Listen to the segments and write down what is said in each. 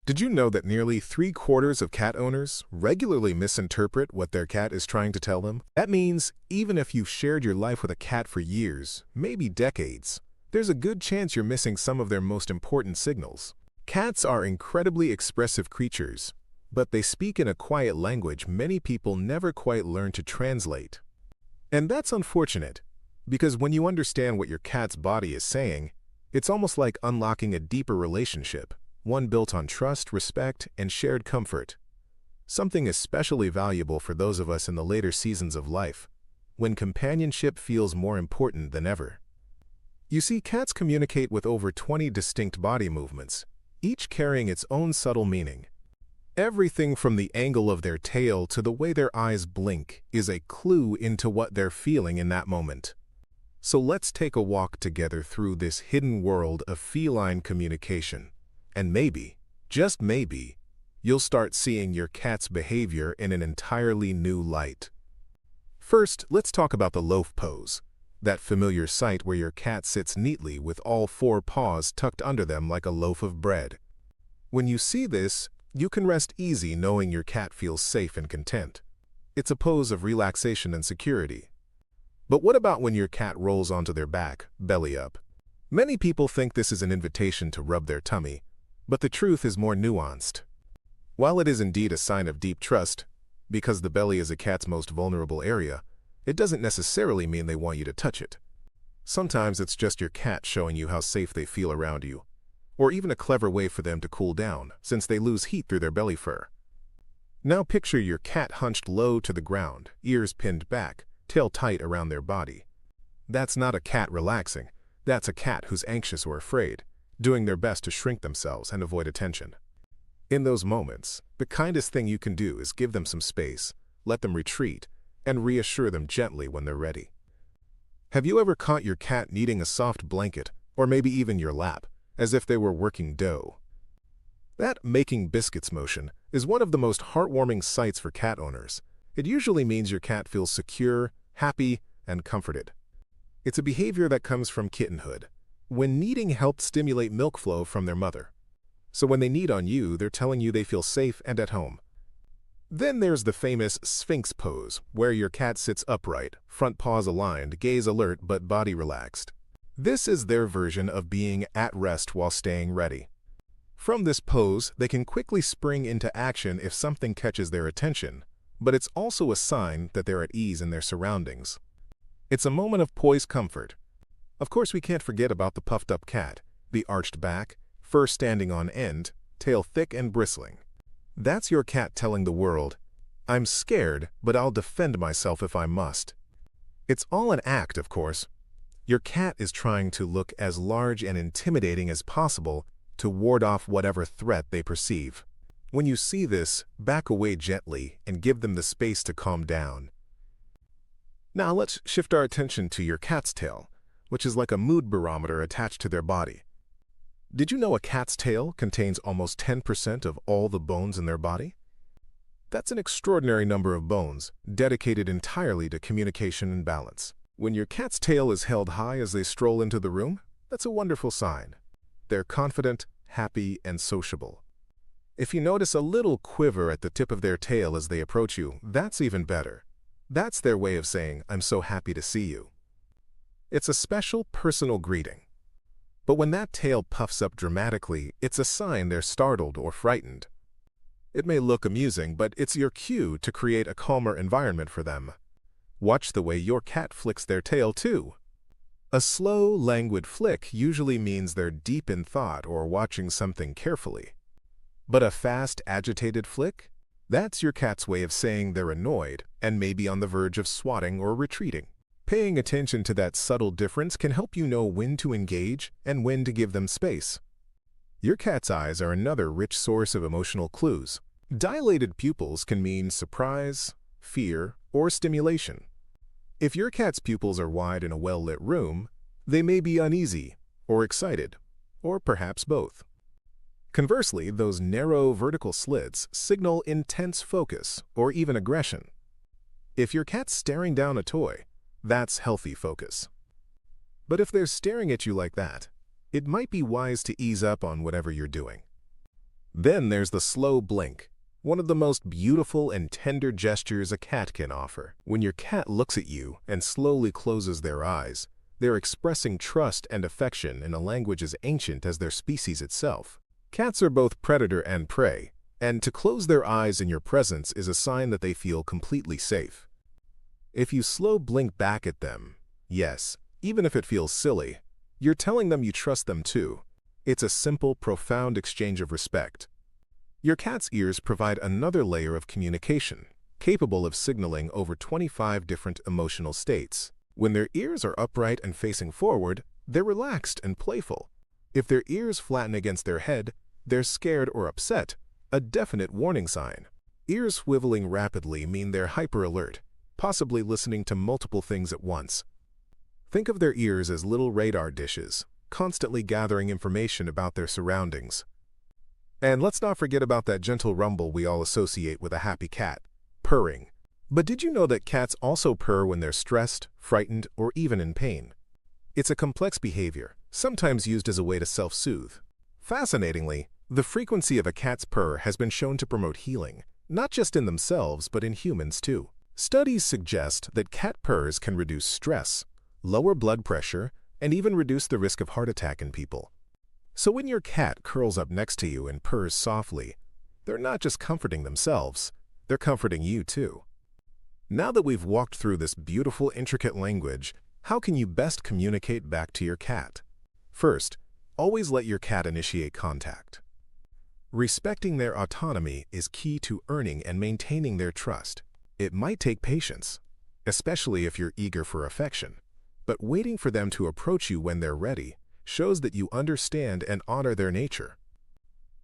Did you know that nearly three-quarters of cat owners regularly misinterpret what their cat is trying to tell them? That means even if you've shared your life with a cat for years, maybe decades, there's a good chance you're missing some of their most important signals. Cats are incredibly expressive creatures, but they speak in a quiet language many people never quite learn to translate. And that's unfortunate, because when you understand what your cat's body is saying, it's almost like unlocking a deeper relationship, one built on trust, respect, and shared comfort. Something especially valuable for those of us in the later seasons of life, when companionship feels more important than ever. You see, cats communicate with over 20 distinct body movements, each carrying its own subtle meaning. Everything from the angle of their tail to the way their eyes blink is a clue into what they're feeling in that moment. So let's take a walk together through this hidden world of feline communication. And maybe, just maybe, you'll start seeing your cat's behavior in an entirely new light. First, let's talk about the loaf pose, that familiar sight where your cat sits neatly with all four paws tucked under them like a loaf of bread. When you see this, you can rest easy knowing your cat feels safe and content. It's a pose of relaxation and security. But what about when your cat rolls onto their back, belly up? Many people think this is an invitation to rub their tummy, but the truth is more nuanced. While it is indeed a sign of deep trust, because the belly is a cat's most vulnerable area, it doesn't necessarily mean they want you to touch it. Sometimes it's just your cat showing you how safe they feel around you, or even a clever way for them to cool down, since they lose heat through their belly fur. Now picture your cat hunched low to the ground, ears pinned back, tail tight around their body. That's not a cat relaxing, that's a cat who's anxious or afraid, doing their best to shrink themselves and avoid attention. In those moments, the kindest thing you can do is give them some space, let them retreat, and reassure them gently when they're ready. Have you ever caught your cat needing a soft blanket, or maybe even your lap, as if they were working dough? That making biscuits motion is one of the most heartwarming sights for cat owners. It usually means your cat feels secure, happy, and comforted. It's a behavior that comes from kittenhood, when needing help stimulate milk flow from their mother. So when they need on you, they're telling you they feel safe and at home. Then there's the famous Sphinx pose, where your cat sits upright, front paws aligned, gaze alert but body relaxed. This is their version of being at rest while staying ready. From this pose, they can quickly spring into action if something catches their attention, but it's also a sign that they're at ease in their surroundings. It's a moment of poised comfort. Of course, we can't forget about the puffed-up cat, the arched back, fur standing on end, tail thick and bristling. That's your cat telling the world, "I'm scared, but I'll defend myself if I must." It's all an act, of course. Your cat is trying to look as large and intimidating as possible to ward off whatever threat they perceive. When you see this, back away gently and give them the space to calm down. Now let's shift our attention to your cat's tail, which is like a mood barometer attached to their body. Did you know a cat's tail contains almost 10% of all the bones in their body? That's an extraordinary number of bones, dedicated entirely to communication and balance. When your cat's tail is held high as they stroll into the room, that's a wonderful sign. They're confident, happy, and sociable. If you notice a little quiver at the tip of their tail as they approach you, that's even better. That's their way of saying, "I'm so happy to see you." It's a special, personal greeting. But when that tail puffs up dramatically, it's a sign they're startled or frightened. It may look amusing, but it's your cue to create a calmer environment for them. Watch the way your cat flicks their tail too. A slow, languid flick usually means they're deep in thought or watching something carefully. But a fast, agitated flick? That's your cat's way of saying they're annoyed and maybe on the verge of swatting or retreating. Paying attention to that subtle difference can help you know when to engage and when to give them space. Your cat's eyes are another rich source of emotional clues. Dilated pupils can mean surprise, fear, or stimulation. If your cat's pupils are wide in a well-lit room, they may be uneasy or excited, or perhaps both. Conversely, those narrow vertical slits signal intense focus or even aggression. If your cat's staring down a toy, that's healthy focus. But if they're staring at you like that, it might be wise to ease up on whatever you're doing. Then there's the slow blink, one of the most beautiful and tender gestures a cat can offer. When your cat looks at you and slowly closes their eyes, they're expressing trust and affection in a language as ancient as their species itself. Cats are both predator and prey, and to close their eyes in your presence is a sign that they feel completely safe. If you slow blink back at them, yes, even if it feels silly, you're telling them you trust them too. It's a simple, profound exchange of respect. Your cat's ears provide another layer of communication, capable of signaling over 25 different emotional states. When their ears are upright and facing forward, they're relaxed and playful. If their ears flatten against their head, they're scared or upset, a definite warning sign. Ears swiveling rapidly mean they're hyper-alert, possibly listening to multiple things at once. Think of their ears as little radar dishes, constantly gathering information about their surroundings. And let's not forget about that gentle rumble we all associate with a happy cat, purring. But did you know that cats also purr when they're stressed, frightened, or even in pain? It's a complex behavior, sometimes used as a way to self-soothe. Fascinatingly, the frequency of a cat's purr has been shown to promote healing, not just in themselves but in humans too. Studies suggest that cat purrs can reduce stress, lower blood pressure, and even reduce the risk of heart attack in people. So when your cat curls up next to you and purrs softly, they're not just comforting themselves, they're comforting you too. Now that we've walked through this beautiful, intricate language, how can you best communicate back to your cat? First, always let your cat initiate contact. Respecting their autonomy is key to earning and maintaining their trust. It might take patience, especially if you're eager for affection, but waiting for them to approach you when they're ready shows that you understand and honor their nature.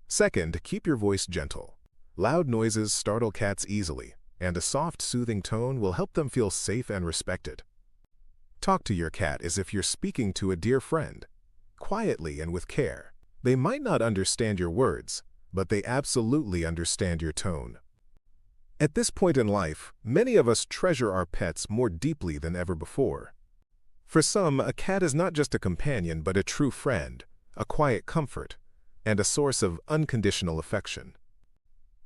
Second, keep your voice gentle. Loud noises startle cats easily, and a soft, soothing tone will help them feel safe and respected. Talk to your cat as if you're speaking to a dear friend, quietly and with care. They might not understand your words, but they absolutely understand your tone. At this point in life, many of us treasure our pets more deeply than ever before. For some, a cat is not just a companion but a true friend, a quiet comfort, and a source of unconditional affection.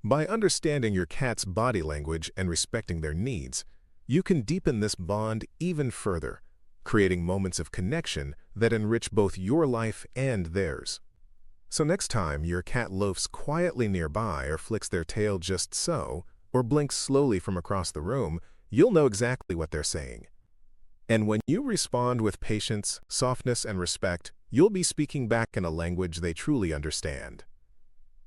By understanding your cat's body language and respecting their needs, you can deepen this bond even further, creating moments of connection that enrich both your life and theirs. So next time your cat loafs quietly nearby or flicks their tail just so, or blinks slowly from across the room, you'll know exactly what they're saying. And when you respond with patience, softness, and respect, you'll be speaking back in a language they truly understand.